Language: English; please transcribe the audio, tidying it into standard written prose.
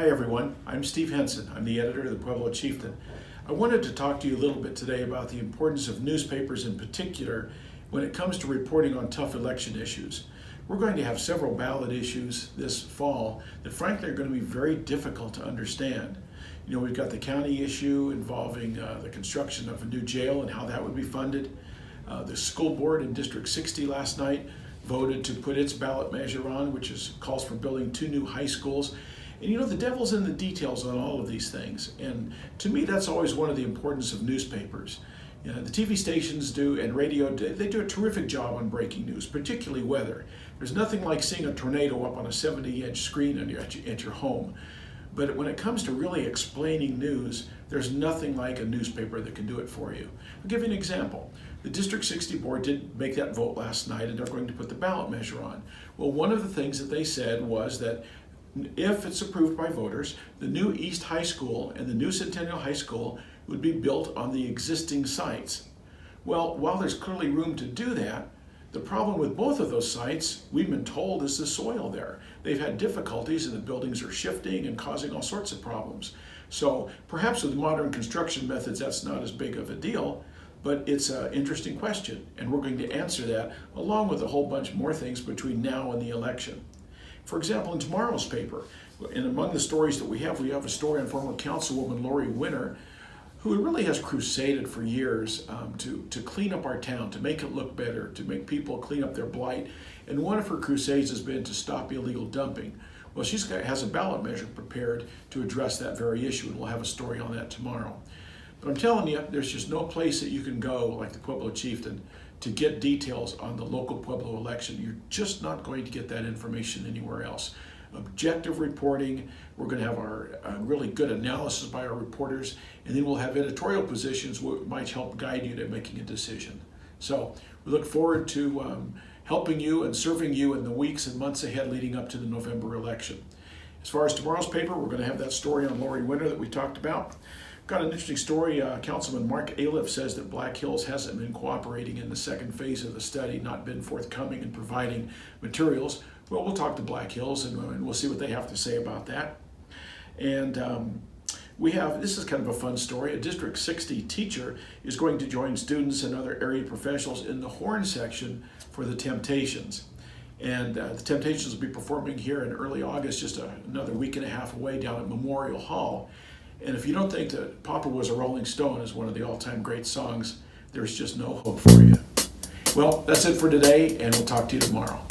Hi everyone, I'm Steve Henson. I'm the editor of the Pueblo Chieftain. I wanted to talk to you a little bit today about the importance of newspapers in particular when it comes to reporting on tough election issues. We're going to have several ballot issues this fall that frankly are going to be very difficult to understand. You know, we've got the county issue involving the construction of a new jail and how that would be funded. The school board in District 60 last night voted to put its ballot measure on, which calls for building 2 new high schools. And you know, the devil's in the details on all of these things. And to me, that's always one of the importance of newspapers. You know, the TV stations do and radio, they do a terrific job on breaking news, particularly weather. There's nothing like seeing a tornado up on a 70-inch screen at your home. But when it comes to really explaining news, there's nothing like a newspaper that can do it for you. I'll give you an example. The District 60 board did make that vote last night, and they're going to put the ballot measure on. Well, one of the things that they said was that if it's approved by voters, the new East High School and the new Centennial High School would be built on the existing sites. Well, while there's clearly room to do that, the problem with both of those sites, we've been told, is the soil there. They've had difficulties and the buildings are shifting and causing all sorts of problems. So perhaps with modern construction methods, that's not as big of a deal, but it's an interesting question, and we're going to answer that along with a whole bunch more things between now and the election. For example, in tomorrow's paper, and among the stories that we have a story on former Councilwoman Lori Winter, who really has crusaded for years to clean up our town, to make it look better, to make people clean up their blight. And one of her crusades has been to stop illegal dumping. Well, she has a ballot measure prepared to address that very issue, and we'll have a story on that tomorrow. But I'm telling you, there's just no place that you can go, like the Pueblo Chieftain, to get details on the local Pueblo election. You're just not going to get that information anywhere else. Objective reporting, we're going to have our really good analysis by our reporters, and then we'll have editorial positions which might help guide you to making a decision. So we look forward to helping you and serving you in the weeks and months ahead leading up to the November election. As far as tomorrow's paper, we're going to have that story on Lori Winter that we talked about. Got an interesting story. Councilman Mark Aliff says that Black Hills hasn't been cooperating in the second phase of the study, not been forthcoming in providing materials. Well, we'll talk to Black Hills and we'll see what they have to say about that. And this is kind of a fun story. A District 60 teacher is going to join students and other area professionals in the horn section for the Temptations. And the Temptations will be performing here in early August, just another week and a half away down at Memorial Hall. And if you don't think that Papa Was a Rolling Stone is one of the all-time great songs, there's just no hope for you. Well, that's it for today, and we'll talk to you tomorrow.